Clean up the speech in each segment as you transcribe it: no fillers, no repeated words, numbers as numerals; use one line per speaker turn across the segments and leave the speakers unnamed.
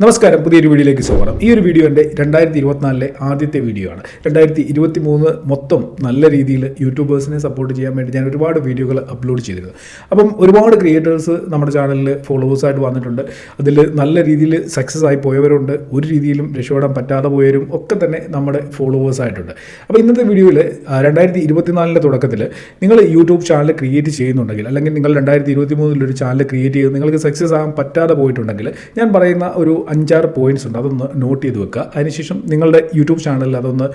നമസ്കാരം, പുതിയൊരു വീഡിയോയിലേക്ക് സ്വാഗതം. ഈ ഒരു വീഡിയോ എൻ്റെ 2024 ആദ്യത്തെ വീഡിയോ ആണ്. 2023 മൊത്തം നല്ല രീതിയിൽ യൂട്യൂബേഴ്സിനെ സപ്പോർട്ട് ചെയ്യാൻ വേണ്ടി ഞാൻ ഒരുപാട് വീഡിയോകൾ അപ്ലോഡ് ചെയ്തിരുന്നു. അപ്പം ഒരുപാട് ക്രിയേറ്റേഴ്സ് നമ്മുടെ ചാനലിൽ ഫോളോവേഴ്സായിട്ട് വന്നിട്ടുണ്ട്. അതിൽ നല്ല രീതിയിൽ സക്സസ് ആയി പോയവരുണ്ട്, ഒരു രീതിയിലും രക്ഷപ്പെടാൻ പറ്റാതെ പോയവരും ഒക്കെ തന്നെ നമ്മുടെ ഫോളോവേഴ്സായിട്ടുണ്ട്. അപ്പോൾ ഇന്നത്തെ വീഡിയോയിൽ 2024 തുടക്കത്തിൽ നിങ്ങൾ യൂട്യൂബ് ചാനൽ ക്രിയേറ്റ് ചെയ്യുന്നുണ്ടെങ്കിൽ, അല്ലെങ്കിൽ നിങ്ങൾ 2023 ഒരു ചാനൽ ക്രിയേറ്റ് ചെയ്ത് നിങ്ങൾക്ക് സക്സസ് ആകാൻ പറ്റാതെ പോയിട്ടുണ്ടെങ്കിൽ, ഞാൻ പറയുന്ന ഒരു 5-6 പോയിന്റ്സ് ഉണ്ട്. അതൊന്ന് നോട്ട് ചെയ്ത് വെക്കുക. അതിനുശേഷം നിങ്ങളുടെ യൂട്യൂബ് ചാനലിൽ അതൊന്ന്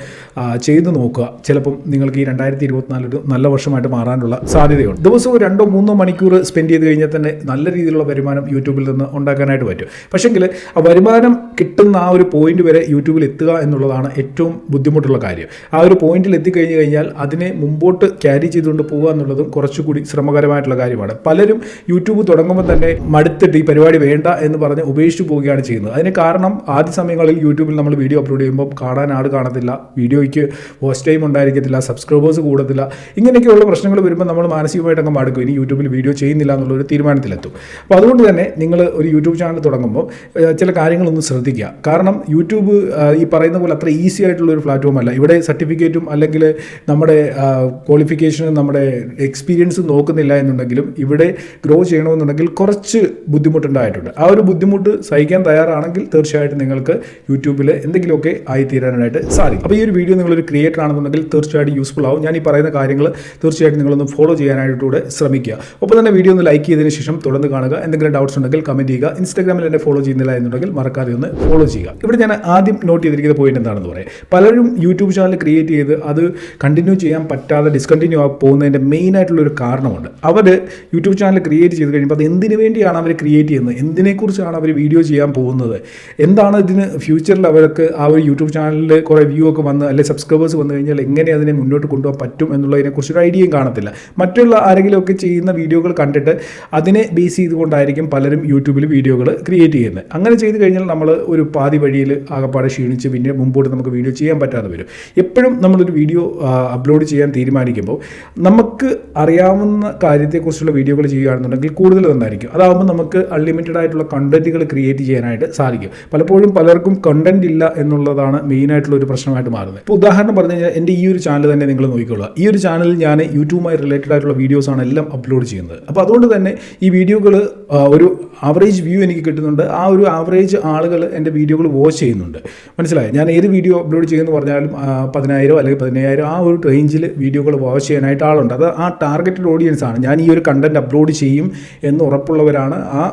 ചെയ്ത് നോക്കുക. ചിലപ്പം നിങ്ങൾക്ക് ഈ 2024 ഒരു നല്ല വർഷമായിട്ട് മാറാനുള്ള സാധ്യതയുണ്ട്. ദിവസവും 2-3 മണിക്കൂർ സ്പെൻഡ് ചെയ്ത് കഴിഞ്ഞാൽ തന്നെ നല്ല രീതിയിലുള്ള വരുമാനം യൂട്യൂബിൽ നിന്ന് ഉണ്ടാക്കാനായിട്ട് പറ്റും. പക്ഷേങ്കിൽ ആ വരുമാനം കിട്ടുന്ന ആ ഒരു പോയിന്റ് വരെ യൂട്യൂബിൽ എത്തുക എന്നുള്ളതാണ് ഏറ്റവും ബുദ്ധിമുട്ടുള്ള കാര്യം. ആ ഒരു പോയിന്റിൽ എത്തിക്കഴിഞ്ഞ് കഴിഞ്ഞാൽ അതിനെ മുമ്പോട്ട് ക്യാരി ചെയ്തുകൊണ്ട് പോകുക എന്നുള്ളതും കുറച്ചുകൂടി ശ്രമകരമായിട്ടുള്ള കാര്യമാണ്. പലരും യൂട്യൂബ് തുടങ്ങുമ്പോൾ തന്നെ മടുത്തിട്ട് ഈ പരിപാടി വേണ്ട എന്ന് പറഞ്ഞ് ഉപേക്ഷിച്ച് പോവുകയാണ് ചെയ്യുന്നത്. അതിന് കാരണം ആദ്യ സമയങ്ങളിൽ യൂട്യൂബിൽ നമ്മൾ വീഡിയോ അപ്ലോഡ് ചെയ്യുമ്പോൾ കാണാൻ ആൾ കാണത്തില്ല, വീഡിയോയ്ക്ക് വാച്ച് ടൈം ഉണ്ടായിരിക്കത്തില്ല, സബ്സ്ക്രൈബേഴ്സ് കൂടത്തില്ല. ഇങ്ങനെയൊക്കെയുള്ള പ്രശ്നങ്ങൾ വരുമ്പോൾ നമ്മൾ മാനസികമായിട്ട് അങ്ങ് മടുക്കും, ഇനി യൂട്യൂബിൽ വീഡിയോ ചെയ്യുന്നില്ല എന്നുള്ളൊരു തീരുമാനത്തിലെത്തും. അപ്പോൾ അതുകൊണ്ട് തന്നെ നിങ്ങൾ ഒരു യൂട്യൂബ് ചാനൽ തുടങ്ങുമ്പോൾ ചില കാര്യങ്ങളൊന്ന് ശ്രദ്ധിക്കുക. കാരണം യൂട്യൂബ് ഈ പറയുന്ന പോലെ അത്ര ഈസി ആയിട്ടുള്ള ഒരു പ്ലാറ്റ്ഫോം അല്ല. ഇവിടെ സർട്ടിഫിക്കറ്റും അല്ലെങ്കിൽ നമ്മുടെ ക്വാളിഫിക്കേഷനും നമ്മുടെ എക്സ്പീരിയൻസും നോക്കുന്നില്ല എന്നുണ്ടെങ്കിലും ഇവിടെ ഗ്രോ ചെയ്യണമെന്നുണ്ടെങ്കിൽ കുറച്ച് ബുദ്ധിമുട്ടുണ്ടായിട്ടുണ്ട്. ആ ഒരു ബുദ്ധിമുട്ട് സഹിക്കാൻ തയ്യാറാണെങ്കിൽ തീർച്ചയായിട്ടും നിങ്ങൾക്ക് യൂട്യൂബിൽ എന്തെങ്കിലുമൊക്കെ ആയിത്തീരാനായിട്ട് സാധിക്കും. അപ്പോൾ ഈ ഒരു വീഡിയോ നിങ്ങളൊരു ക്രിയേറ്റർ ആണെന്നുണ്ടെങ്കിൽ തീർച്ചയായിട്ടും യൂസ്ഫുൾ ആവും. ഞാൻ ഈ പറയുന്ന കാര്യങ്ങൾ തീർച്ചയായിട്ടും നിങ്ങളൊന്ന് ഫോളോ ചെയ്യാനായിട്ടൂടെ ശ്രമിക്കുക. ഒപ്പം തന്നെ വീഡിയോ ഒന്ന് ലൈക്ക് ചെയ്തതിന് ശേഷം തുടർന്ന് കാണുക. എന്തെങ്കിലും ഡൗട്ട്സ് ഉണ്ടെങ്കിൽ കമൻറ്റ് ചെയ്യുക. ഇൻസ്റ്റാഗ്രാമിൽ എന്നെ ഫോളോ ചെയ്യുന്നില്ല എന്നുണ്ടെങ്കിൽ മറക്കാതെ ഒന്ന് ഫോളോ ചെയ്യുക. ഇവിടെ ഞാൻ ആദ്യം നോട്ട് ചെയ്തിരിക്കുന്ന പോയിന്റ് എന്താണെന്ന് പറയാം. പലരും യൂട്യൂബ് ചാനൽ ക്രിയേറ്റ് ചെയ്ത് അത് കണ്ടിന്യൂ ചെയ്യാൻ പറ്റാതെ ഡിസ്കണ്ടിന്യൂ പോകുന്നതിൻ്റെ മെയിൻ ആയിട്ടുള്ളൊരു കാരണമുണ്ട്. അവർ യൂട്യൂബ് ചാനൽ ക്രിയേറ്റ് ചെയ്ത് കഴിയുമ്പോൾ അത് എന്തിനു വേണ്ടിയാണ് അവർ ക്രിയേറ്റ് ചെയ്യുന്നത്, എന്തിനെക്കുറിച്ചാണ് അവർ വീഡിയോ ചെയ്യാൻ പോകുന്നത്, എന്താണ് ഇതിന് ഫ്യൂച്ചറിൽ അവർക്ക് ആ ഒരു യൂട്യൂബ് ചാനലിൽ കുറേ വ്യൂ ഒക്കെ വന്ന് അല്ലെങ്കിൽ സബ്സ്ക്രൈബേഴ്സ് വന്നു കഴിഞ്ഞാൽ എങ്ങനെ അതിനെ മുന്നോട്ട് കൊണ്ടുപോകാൻ പറ്റും എന്നുള്ളതിനെക്കുറിച്ചൊരു ഐഡിയയും കാണത്തില്ല. മറ്റുള്ള ആരെങ്കിലുമൊക്കെ ചെയ്യുന്ന വീഡിയോകൾ കണ്ടിട്ട് അതിനെ ബേസ് ചെയ്തുകൊണ്ടായിരിക്കും പലരും യൂട്യൂബിൽ വീഡിയോകൾ ക്രിയേറ്റ് ചെയ്യുന്നത്. അങ്ങനെ ചെയ്ത് കഴിഞ്ഞാൽ നമ്മൾ ഒരു പാതി വഴിയിൽ ആകപ്പാടെ ക്ഷീണിച്ച് പിന്നെ മുമ്പോട്ട് നമുക്ക് വീഡിയോ ചെയ്യാൻ പറ്റാതെ വരും. എപ്പോഴും നമ്മളൊരു വീഡിയോ അപ്ലോഡ് ചെയ്യാൻ തീരുമാനിക്കുമ്പോൾ നമുക്ക് അറിയാവുന്ന കാര്യത്തെക്കുറിച്ചുള്ള വീഡിയോകൾ ചെയ്യുകയാണെന്നുണ്ടെങ്കിൽ കൂടുതൽ നന്നായിരിക്കും. അതാകുമ്പോൾ നമുക്ക് അൺലിമിറ്റഡ് ആയിട്ടുള്ള കണ്ടന്റുകൾ ക്രിയേറ്റ് ചെയ്യാനായിട്ട് സാധിക്കും. പലപ്പോഴും പലർക്കും കണ്ടന്റ് ഇല്ല എന്നുള്ളതാണ് മെയിനായിട്ടുള്ള ഒരു പ്രശ്നമായിട്ട് മാറുന്നത്. ഇപ്പോൾ ഉദാഹരണം പറഞ്ഞു കഴിഞ്ഞാൽ എൻ്റെ ഈ ഒരു ചാനൽ തന്നെ നിങ്ങൾ നോക്കിക്കൊള്ളുക. ഈ ഒരു ചാനലിൽ ഞാൻ യൂട്യൂബുമായി റിലേറ്റഡ് ആയിട്ടുള്ള വീഡിയോസാണ് എല്ലാം അപ്ലോഡ് ചെയ്യുന്നത്. അപ്പോൾ അതുകൊണ്ട് തന്നെ ഈ വീഡിയോകൾ ഒരു ആവറേജ് വ്യൂ എനിക്ക് കിട്ടുന്നുണ്ട്. ആ ഒരു ആവറേജ് ആളുകൾ എൻ്റെ വീഡിയോകൾ വാച്ച് ചെയ്യുന്നുണ്ട്. മനസ്സിലായോ? ഞാൻ ഏത് വീഡിയോ അപ്ലോഡ് ചെയ്യുമെന്ന് പറഞ്ഞാലും 10,000 അല്ലെങ്കിൽ 15,000 ആ ഒരു റേഞ്ചിൽ വീഡിയോകൾ വാച്ച് ചെയ്യാനായിട്ട് ആളുണ്ട്. അത് ആ ടാർഗറ്റഡ് ഓഡിയൻസ് ആണ്. ഞാൻ ഈ ഒരു കണ്ടന്റ് അപ്ലോഡ് ചെയ്യും എന്ന് ഉറപ്പുള്ളവരാണ് ആ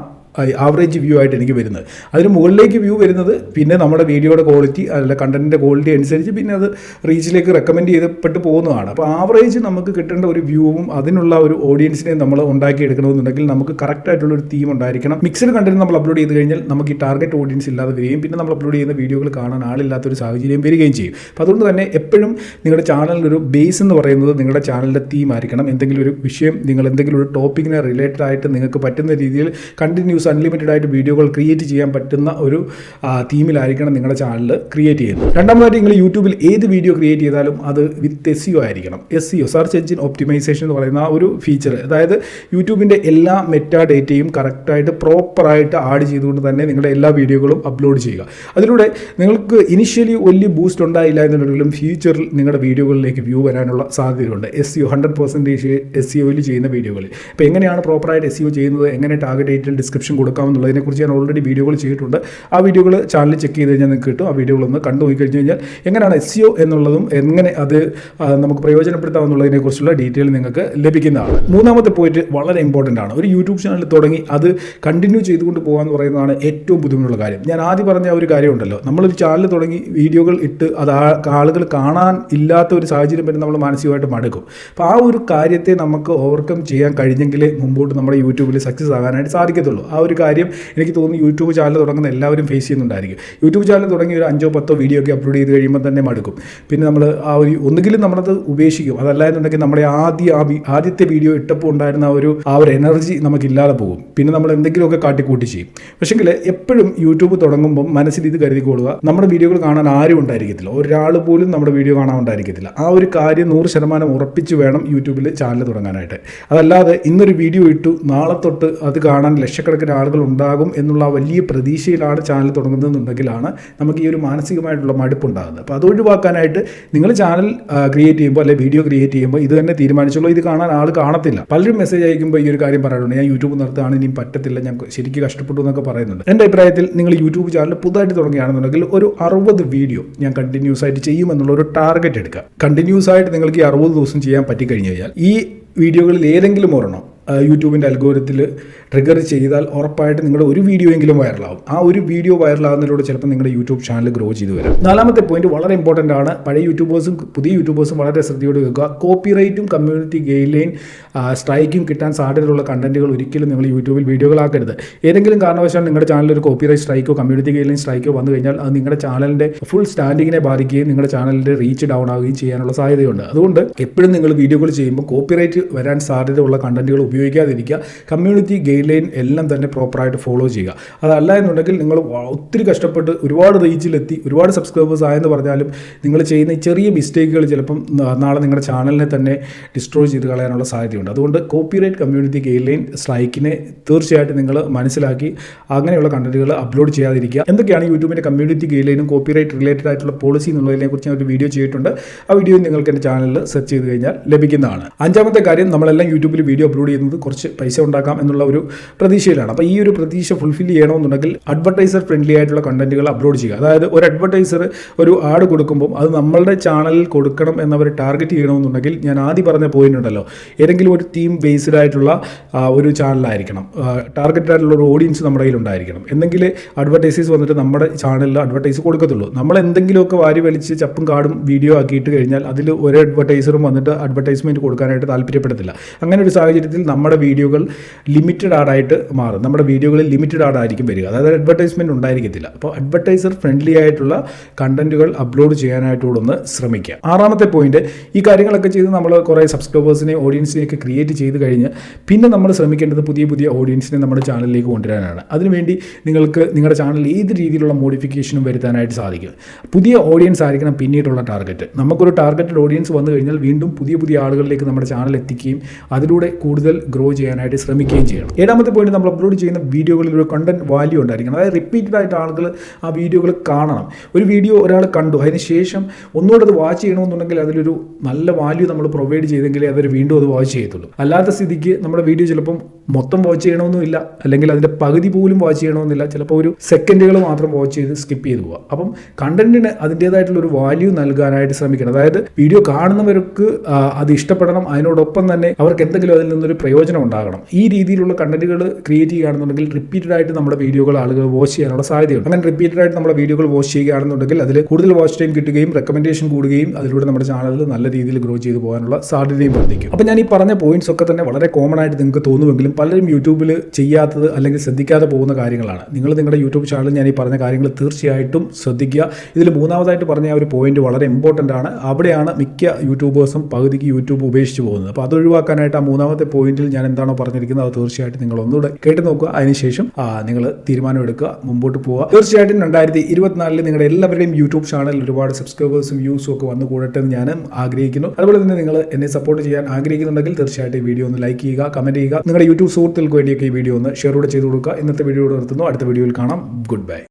ആവറേജ് വ്യൂ ആയിട്ട് എനിക്ക് വരുന്നത്. അതിന് മുകളിലേക്ക് വ്യൂ വരുന്നത് പിന്നെ നമ്മുടെ വീഡിയോയുടെ ക്വാളിറ്റി അല്ല കണ്ടന്റിൻ്റെ ക്വാളിറ്റി അനുസരിച്ച് പിന്നെ അത് റീച്ചിലേക്ക് റെക്കമെൻഡ് ചെയ്യപ്പെട്ട് പോകുന്നതാണ്. അപ്പോൾ ആവറേജ് നമുക്ക് കിട്ടേണ്ട ഒരു വ്യൂവും അതിനുള്ള ഒരു ഓഡിയൻസിനെ നമ്മൾ ഉണ്ടാക്കിയെടുക്കണമെന്നുണ്ടെങ്കിൽ നമുക്ക് കറക്റ്റായിട്ടുള്ളൊരു തീം ഉണ്ടായിരിക്കണം. മിക്സഡ് കണ്ടന്റ് നമ്മൾ അപ്ലോഡ് ചെയ്ത് കഴിഞ്ഞാൽ നമുക്ക് ഈ ടാർഗറ്റ് ഓഡിയൻസ് ഇല്ലാതെ വരികയും പിന്നെ നമ്മൾ അപ്ലോഡ് ചെയ്യുന്ന വീഡിയോകൾ കാണാൻ ആളില്ലാത്തൊരു സാഹചര്യം വരികയും ചെയ്യും. അപ്പോൾ അതുകൊണ്ട് തന്നെ എപ്പോഴും നിങ്ങളുടെ ചാനലിലൊരു ബേസ് എന്ന് പറയുന്നത് നിങ്ങളുടെ ചാനലിൻ്റെ തീം ആയിരിക്കണം. എന്തെങ്കിലും ഒരു വിഷയം, നിങ്ങൾ എന്തെങ്കിലും ഒരു ടോപ്പിക്കിനെ റിലേറ്റഡ് ആയിട്ട് നിങ്ങൾക്ക് പറ്റുന്ന രീതിയിൽ കണ്ടിന്യൂസ് അൺലിമിറ്റഡ് ആയിട്ട് വീഡിയോകൾ ക്രിയേറ്റ് ചെയ്യാൻ പറ്റുന്ന ഒരു തീമിലായിരിക്കണം നിങ്ങളുടെ ചാനൽ ക്രിയേറ്റ് ചെയ്യുന്നത്. രണ്ടാമതായിട്ട് നിങ്ങൾ യൂട്യൂബിൽ ഏത് വീഡിയോ ക്രിയേറ്റ് ചെയ്താലും അത് വിത്ത് SEO ആയിരിക്കണം. SEO, സെർച്ച് എഞ്ചിൻ ഒപ്റ്റിമൈസേഷൻ എന്ന് പറയുന്ന ആ ഒരു ഫീച്ചർ, അതായത് യൂട്യൂബിൻ്റെ എല്ലാ മെറ്റാ ഡേറ്റയും കറക്റ്റായിട്ട് പ്രോപ്പറായിട്ട് ആഡ് ചെയ്തുകൊണ്ട് തന്നെ നിങ്ങളുടെ എല്ലാ വീഡിയോകളും അപ്ലോഡ് ചെയ്യുക. അതിലൂടെ നിങ്ങൾക്ക് ഇനിഷ്യലി വലിയ ബൂസ്റ്റ് ഉണ്ടായില്ല എന്നുണ്ടെങ്കിലും ഫ്യൂച്ചറിൽ നിങ്ങളുടെ വീഡിയോകളിലേക്ക് വ്യൂ വരാനുള്ള സാധ്യതയുണ്ട്. SEO 100% SEOയിൽ ചെയ്യുന്ന വീഡിയോകളിൽ. അപ്പോൾ എങ്ങനെയാണ് പ്രോപ്പറായിട്ട് SEO ചെയ്യുന്നത്, എങ്ങനെ ടാർഗറ്റ് ഡേറ്റിൽ ഡിസ്ക്രിപ്ഷൻ കൊടുക്കാമെന്നുള്ളതിനെക്കുറിച്ച് ഞാൻ ഓൾറെഡി വീഡിയോകൾ ചെയ്തിട്ടുണ്ട്. ആ വീഡിയോകൾ ചാനലിൽ ചെക്ക് ചെയ്ത് കഴിഞ്ഞാൽ നിങ്ങൾക്ക് കിട്ടും. ആ വീഡിയോകളൊന്ന് കണ്ടു പോയി കഴിഞ്ഞ് കഴിഞ്ഞാൽ എങ്ങനെയാണ് SEO എന്നുള്ളതും എങ്ങനെ അത് നമുക്ക് പ്രയോജനപ്പെടുത്താമെന്നുള്ളതിനെക്കുറിച്ചുള്ള ഡീറ്റെയിൽ നിങ്ങൾക്ക് ലഭിക്കുന്നതാണ്. മൂന്നാമത്തെ പോയിന്റ് വളരെ ഇമ്പോർട്ടൻ്റ് ആണ്. ഒരു യൂട്യൂബ് ചാനൽ തുടങ്ങി അത് കണ്ടിന്യൂ ചെയ്തുകൊണ്ട് പോകാമെന്ന് പറയുന്നതാണ് ഏറ്റവും ബുദ്ധിമുട്ടുള്ള കാര്യം. ഞാൻ ആദ്യം പറഞ്ഞ ഒരു കാര്യമുണ്ടല്ലോ, നമ്മളൊരു ചാനൽ തുടങ്ങി വീഡിയോകൾ ഇട്ട് അത് ആളുകൾ കാണാൻ ഇല്ലാത്ത ഒരു സാഹചര്യം വരെ നമ്മൾ മാനസികമായിട്ട് മടുക്കും. അപ്പോൾ ആ ഒരു കാര്യത്തെ നമുക്ക് ഓവർകം ചെയ്യാൻ കഴിഞ്ഞെങ്കിലേ മുമ്പോട്ട് നമ്മുടെ യൂട്യൂബിൽ സക്സസ് ആകാനായിട്ട് സാധിക്കത്തുള്ളൂ. ആ ഒരു കാര്യം എനിക്ക് തോന്നുന്നു യൂട്യൂബ് ചാനൽ തുടങ്ങുന്ന എല്ലാവരും ഫേസ് ചെയ്യുന്നുണ്ടായിരിക്കും. യൂട്യൂബ് ചാനൽ തുടങ്ങി ഒരു 5-10 വീഡിയോ ഒക്കെ അപ്ലോഡ് ചെയ്ത് കഴിയുമ്പോൾ തന്നെ മടുക്കും. പിന്നെ നമ്മൾ ആ ഒരു ഒന്നുകിലും നമ്മളത് ഉപേക്ഷിക്കും, അതല്ല എന്നുണ്ടെങ്കിൽ നമ്മുടെ ആദ്യത്തെ വീഡിയോ ഇട്ടപ്പോൾ ഉണ്ടായിരുന്ന ആ ഒരു എനർജി നമുക്കില്ലാതെ പോകും. പിന്നെ നമ്മൾ എന്തെങ്കിലുമൊക്കെ കാട്ടിക്കൂട്ടി ചെയ്യും. പക്ഷേങ്കിൽ എപ്പോഴും യൂട്യൂബ് തുടങ്ങുമ്പോൾ മനസ്സിൽ ഇത് കരുതിക്കൊള്ളുക, നമ്മുടെ വീഡിയോകൾ കാണാൻ ആരും ഉണ്ടായിരിക്കത്തില്ല, ഒരാൾ പോലും നമ്മുടെ വീഡിയോ കാണാൻ ഉണ്ടായിരിക്കത്തില്ല. ആ ഒരു കാര്യം 100% ഉറപ്പിച്ച് വേണം യൂട്യൂബിൽ ചാനൽ തുടങ്ങാനായിട്ട്. അതല്ലാതെ ഇന്നൊരു വീഡിയോ ഇട്ടു നാളെ തൊട്ട് അത് കാണാൻ ലക്ഷക്കണക്കിന് ആയിരക്കണക്കിന് ആളുകൾ ഉണ്ടാകും എന്നുള്ള വലിയ പ്രതീക്ഷയിലാണ് ചാനൽ തുടങ്ങുന്നതെന്നുണ്ടെങ്കിലാണ് നമുക്ക് ഈ ഒരു മാനസികമായിട്ടുള്ള മടുപ്പുണ്ടാകുന്നത്. അപ്പോൾ അത് ഒഴിവാക്കാനായിട്ട് നിങ്ങൾ ചാനൽ ക്രിയേറ്റ് ചെയ്യുമ്പോൾ അല്ലെങ്കിൽ വീഡിയോ ക്രിയേറ്റ് ചെയ്യുമ്പോൾ ഇത് തന്നെ തീരുമാനിച്ചുള്ളൂ. ഇത് കാണാൻ ആൾ കാണത്തില്ല. പലരും മെസ്സേജ് അയക്കുമ്പോൾ ഈ ഒരു കാര്യം പറയാറുണ്ട്, ഞാൻ യൂട്യൂബ് നിർത്താണ്, ഇനിയും പറ്റത്തില്ല, ഞാൻ ശരിക്കും കഷ്ടപ്പെട്ടു എന്നൊക്കെ പറയുന്നുണ്ട്. എൻ്റെ അഭിപ്രായത്തിൽ നിങ്ങൾ യൂട്യൂബ് ചാനൽ പുതുതായിട്ട് തുടങ്ങുകയാണെന്നുണ്ടെങ്കിൽ ഒരു 60 വീഡിയോ ഞാൻ കണ്ടിന്യൂസ് ആയിട്ട് ചെയ്യുമെന്നുള്ള ഒരു ടാർഗറ്റ് എടുക്കുക. കണ്ടിന്യൂസ് ആയിട്ട് നിങ്ങൾക്ക് ഈ 60 ദിവസം ചെയ്യാൻ പറ്റിക്കഴിഞ്ഞ് കഴിഞ്ഞാൽ ഈ വീഡിയോകളിൽ ഏതെങ്കിലും ഒരെണ്ണം യൂട്യൂബിൻ്റെ അൽഗോരിതത്തിൽ ട്രിഗർ ചെയ്താൽ ഉറപ്പായിട്ട് നിങ്ങളുടെ ഒരു വീഡിയോ എങ്കിലും വൈറലാവും. ആ ഒരു വീഡിയോ വൈറലാകുന്നതിലൂടെ ചിലപ്പോൾ നിങ്ങളുടെ യൂട്യൂബ് ചാനൽ ഗ്രോ ചെയ്തു വരും. നാലാമത്തെ പോയിന്റ് വളരെ ഇമ്പോർട്ടൻ്റ് ആണ്. പഴയ യൂട്യൂബേഴ്സും പുതിയ യൂട്യൂബേഴ്സും വളരെ ശ്രദ്ധയോടെ വെക്കുക. കോപ്പിറൈറ്റും കമ്മ്യൂണിറ്റി ഗൈഡ് ലൈൻ സ്ട്രൈക്കും കിട്ടാൻ സാധ്യതയുള്ള കണ്ടന്റുകൾ ഒരിക്കലും നിങ്ങൾ യൂട്യൂബിൽ വീഡിയോകളാക്കരുത്. ഏതെങ്കിലും കാരണവശാൽ നിങ്ങളുടെ ചാനലിൽ ഒരു കോപ്പിറൈറ്റ് സ്ട്രൈക്കോ കമ്മ്യൂണിറ്റി ഗൈഡ് ലൈൻ സ്ട്രൈക്കോ വന്നു കഴിഞ്ഞാൽ അത് നിങ്ങളുടെ ചാനലിൻ്റെ ഫുൾ സ്റ്റാൻഡിങ്ങിനെ ബാധിക്കുകയും നിങ്ങളുടെ ചാനലിൻ്റെ റീച്ച് ഡൗൺ ആവുകയും ചെയ്യാനുള്ള സാധ്യതയുണ്ട്. അതുകൊണ്ട് എപ്പോഴും നിങ്ങൾ വീഡിയോകൾ ചെയ്യുമ്പോൾ കോപ്പിറൈറ്റ് വരാൻ സാധ്യതയുള്ള കണ്ടന്റുകൾ ഉപയോഗിക്കാതിരിക്കുക. കമ്മ്യൂണിറ്റി ഗൈഡ് ലൈൻ എല്ലാം തന്നെ പ്രോപ്പറായിട്ട് ഫോളോ ചെയ്യുക. അതല്ല എന്നുണ്ടെങ്കിൽ നിങ്ങൾ ഒത്തിരി കഷ്ടപ്പെട്ട് ഒരുപാട് റീച്ചിലെത്തി ഒരുപാട് സബ്സ്ക്രൈബേഴ്സ് ആയെന്ന് പറഞ്ഞാലും നിങ്ങൾ ചെയ്യുന്ന ഈ ചെറിയ മിസ്റ്റേക്കുകൾ ചിലപ്പം നാളെ നിങ്ങളുടെ ചാനലിനെ തന്നെ ഡിസ്ട്രോയ് ചെയ്ത് കളയാനുള്ള സാധ്യതയുണ്ട്. അതുകൊണ്ട് കോപ്പിറൈറ്റ് കമ്മ്യൂണിറ്റി ഗൈഡ് ലൈൻ സ്ട്രൈക്കിനെ തീർച്ചയായിട്ടും നിങ്ങൾ മനസ്സിലാക്കി അങ്ങനെയുള്ള കണ്ടന്റുകൾ അപ്ലോഡ് ചെയ്യാതിരിക്കുക. എന്തൊക്കെയാണ് യൂട്യൂബിൻ്റെ കമ്മ്യൂണിറ്റി ഗൈഡ് ലൈനും കോപ്പിറൈറ്റ് റിലേറ്റഡ് ആയിട്ടുള്ള പോളിസി എന്നുള്ളതിനെക്കുറിച്ച് ഞാൻ ഒരു വീഡിയോ ചെയ്തിട്ടുണ്ട്. ആ വീഡിയോ നിങ്ങൾക്ക് എൻ്റെ ചാനലിൽ സെർച്ച് ചെയ്ത് കഴിഞ്ഞാൽ ലഭിക്കുന്നതാണ്. അഞ്ചാമത്തെ കാര്യം, നമ്മളെല്ലാം യൂട്യൂബിൽ വീഡിയോ അപ്ലോഡ് ചെയ്യുന്നത് കുറച്ച് പൈസ ഉണ്ടാക്കാം എന്നുള്ള ഒരു പ്രതീക്ഷയിലാണ്. അപ്പോൾ ഈ ഒരു പ്രതീക്ഷ ഫുൾഫിൽ ചെയ്യണമെന്നുണ്ടെങ്കിൽ അഡ്വർടൈസർ ഫ്രണ്ട്ലി ആയിട്ടുള്ള കണ്ടന്റുകൾ അപ്ലോഡ് ചെയ്യുക. അതായത് ഒരു അഡ്വർടൈസർ ഒരു ആഡ് കൊടുക്കുമ്പോൾ അത് നമ്മളുടെ ചാനലിൽ കൊടുക്കണം എന്നവർ ടാർഗറ്റ് ചെയ്യണമെന്നുണ്ടെങ്കിൽ ഞാൻ ആദ്യം പറഞ്ഞ പോയിന്റ് ഉണ്ടല്ലോ, ഏതെങ്കിലും ഒരു തീം ബേസ്ഡ് ആയിട്ടുള്ള ഒരു ചാനലായിരിക്കണം, ടാർഗറ്റഡ് ആയിട്ടുള്ള ഒരു ഓഡിയൻസ് നമ്മുടെ കയ്യിൽ ഉണ്ടായിരിക്കണം. എന്തെങ്കിൽ അഡ്വർടൈസേഴ്സ് വന്നിട്ട് നമ്മുടെ ചാനലിൽ അഡ്വർടൈസ് കൊടുക്കത്തുള്ളൂ. നമ്മൾ എന്തെങ്കിലുമൊക്കെ വാരി വലിച്ച് ചപ്പും കാടും വീഡിയോ ആക്കിയിട്ട് കഴിഞ്ഞാൽ അതിൽ ഒരു അഡ്വർടൈസറും വന്നിട്ട് അഡ്വർടൈസ്മെൻറ്റ് കൊടുക്കാനായിട്ട് താല്പര്യപ്പെടത്തില്ല. അങ്ങനെ ഒരു സാഹചര്യത്തിൽ നമ്മുടെ വീഡിയോകൾ ലിമിറ്റഡ് ആഡായിട്ട് മാറും. നമ്മുടെ വീഡിയോകളിൽ ലിമിറ്റഡ് ആഡായിരിക്കും വരിക, അതായത് അഡ്വർടൈസ്മെൻറ്റ് ഉണ്ടായിരിക്കത്തില്ല. അപ്പോൾ അഡ്വർടൈസർ ഫ്രണ്ട്ലി ആയിട്ടുള്ള കണ്ടന്റുകൾ അപ്ലോഡ് ചെയ്യാനായിട്ടുകൂടെ ഒന്ന് ശ്രമിക്കുക. ആറാമത്തെ പോയിന്റ്, ഈ കാര്യങ്ങളൊക്കെ ചെയ്ത് നമ്മൾ കുറേ സബ്സ്ക്രൈബേഴ്സിനെ ഓഡിയൻസിനെയൊക്കെ ക്രിയേറ്റ് ചെയ്ത് കഴിഞ്ഞ് പിന്നെ നമ്മൾ ശ്രമിക്കേണ്ടത് പുതിയ പുതിയ ഓഡിയൻസിനെ നമ്മുടെ ചാനലിലേക്ക് കൊണ്ടുവരാനാണ്. അതിനുവേണ്ടി നിങ്ങൾക്ക് നിങ്ങളുടെ ചാനലിൽ ഏത് രീതിയിലുള്ള മോഡിഫിക്കേഷനും വരുത്താനായിട്ട് സാധിക്കും. പുതിയ ഓഡിയൻസ് ആയിരിക്കണം പിന്നീടുള്ള ടാർഗറ്റ്. നമുക്കൊരു ടാർഗറ്റഡ് ഓഡിയൻസ് വന്നു കഴിഞ്ഞാൽ വീണ്ടും പുതിയ പുതിയ ആളുകളിലേക്ക് നമ്മുടെ ചാനൽ എത്തിക്കുകയും അതിലൂടെ കൂടുതൽ ഗ്രോ ചെയ്യാനായിട്ട് ശ്രമിക്കുകയും ചെയ്യണം. ഏഴാമത്തെ പോയിന്റ്, നമ്മൾ അപ്ലോഡ് ചെയ്യുന്ന വീഡിയോകളിൽ ഒരു കണ്ടന്റ് വാല്യൂ ഉണ്ടായിരിക്കണം. അതായത് റിപ്പീറ്റഡ് ആയിട്ട് ആളുകൾ ആ വീഡിയോകൾ കാണണം. ഒരു വീഡിയോ ഒരാൾ കണ്ടു, അതിന് ശേഷം ഒന്നുകൂടെ അത് വാച്ച് ചെയ്യണമെന്നുണ്ടെങ്കിൽ അതിലൊരു നല്ല വാല്യൂ നമ്മൾ പ്രൊവൈഡ് ചെയ്തെങ്കിലേ അവർ വീണ്ടും അത് വാച്ച് ചെയ്യത്തുള്ളൂ. അല്ലാത്ത സ്ഥിതിക്ക് നമ്മുടെ വീഡിയോ ചിലപ്പം മൊത്തം വാച്ച് ചെയ്യണമെന്നില്ല, അല്ലെങ്കിൽ അതിൻ്റെ പകുതി പോലും വാച്ച് ചെയ്യണമെന്നില്ല, ചിലപ്പോൾ ഒരു സെക്കൻഡുകൾ മാത്രം വാച്ച് ചെയ്ത് സ്കിപ്പ് ചെയ്ത് പോവുക. അപ്പം കണ്ടന്റിന് അതിൻ്റേതായിട്ടുള്ളൊരു വാല്യൂ നൽകാനായിട്ട് ശ്രമിക്കണം. അതായത് വീഡിയോ കാണുന്നവർക്ക് അത് ഇഷ്ടപ്പെടണം, അതിനോടൊപ്പം തന്നെ അവർക്ക് എന്തെങ്കിലും അതിൽ നിന്നൊരു പ്രയോജനം ഉണ്ടാകണം. ഈ രീതിയിലുള്ള കണ്ടന്റുകൾ ക്രിയേറ്റ് ചെയ്യുകയാണെന്നുണ്ടെങ്കിൽ റിപ്പീറ്റഡ് ആയിട്ട് നമ്മുടെ വീഡിയോകൾ ആളുകൾ വാച്ച് ചെയ്യാനുള്ള സാധ്യതയുണ്ട്. അങ്ങനെ റിപ്പീറ്റഡ് ആയിട്ട് നമ്മുടെ വീഡിയോകൾ വാച്ച് ചെയ്യുകയാണെന്നുണ്ടെങ്കിൽ അതിൽ കൂടുതൽ വാച്ച് ടൈം കിട്ടുകയും റെക്കമെൻഡേഷൻ കൂടുകയും അതിലൂടെ നമ്മുടെ ചാനലിൽ നല്ല രീതിയിൽ ഗ്രോ ചെയ്ത് പോകാനുള്ള സാധ്യതയും വർദ്ധിക്കും. അപ്പോൾ ഞാൻ ഈ പറഞ്ഞ പോയിന്റ്സ് ഒക്കെ തന്നെ വളരെ കോമൺ ആയിട്ട് നിങ്ങൾക്ക് തോന്നുമെങ്കിലും പലരും യൂട്യൂബിൽ ചെയ്യാത്തത് അല്ലെങ്കിൽ ശ്രദ്ധിക്കാതെ പോകുന്ന കാര്യങ്ങളാണ്. നിങ്ങൾ നിങ്ങളുടെ യൂട്യൂബ് ചാനലിൽ ഞാൻ ഈ പറഞ്ഞ കാര്യങ്ങൾ തീർച്ചയായിട്ടും ശ്രദ്ധിക്കുക. ഇതിൽ മൂന്നാമതായിട്ട് പറഞ്ഞ ഒരു പോയിന്റ് വളരെ ഇമ്പോർട്ടൻ്റ് ആണ്. അവിടെയാണ് മിക്ക യൂട്യൂബേഴ്സും പകുതിക്ക് യൂട്യൂബ് ഉപേക്ഷിച്ച് പോകുന്നത്. അപ്പോൾ അത് ഒഴിവാക്കാനായിട്ട് ആ മൂന്നാമത്തെ പോയിന്റിൽ ഞാൻ എന്താണോ പറഞ്ഞിരിക്കുന്നത് അത് തീർച്ചയായിട്ടും നിങ്ങൾ ഒന്നുകൂടെ കേട്ട് നോക്കുക. അതിനുശേഷം നിങ്ങൾ തീരുമാനം എടുക്കുക, മുമ്പോട്ട് പോവുക. തീർച്ചയായിട്ടും 2024 നിങ്ങളുടെ എല്ലാവരുടെയും യൂട്യൂബ് ചാനലിൽ ഒരുപാട് സബ്സ്ക്രൈബേഴ്സും വ്യൂസും ഒക്കെ വന്നു കൂടട്ടെ എന്ന് ഞാൻ ആഗ്രഹിക്കുന്നു. അതുപോലെ തന്നെ നിങ്ങൾ എന്നെ സപ്പോർട്ട് ചെയ്യാൻ ആഗ്രഹിക്കുന്നുണ്ടെങ്കിൽ തീർച്ചയായിട്ടും ഈ വീഡിയോ ഒന്ന് ലൈക്ക് ചെയ്യുക, കമന്റ് ചെയ്യുക. നിങ്ങളുടെ യൂട്യൂബ് സുഹൃത്തുക്കൾക്ക് വേണ്ടിയൊക്കെ ഈ വീഡിയോ ഒന്ന് ഷെയർ കൂടെ ചെയ്ത് കൊടുക്കുക. ഇന്നത്തെ വീഡിയോ നിർത്തുന്നു. അടുത്ത വീഡിയോയിൽ കാണാം. Good bye.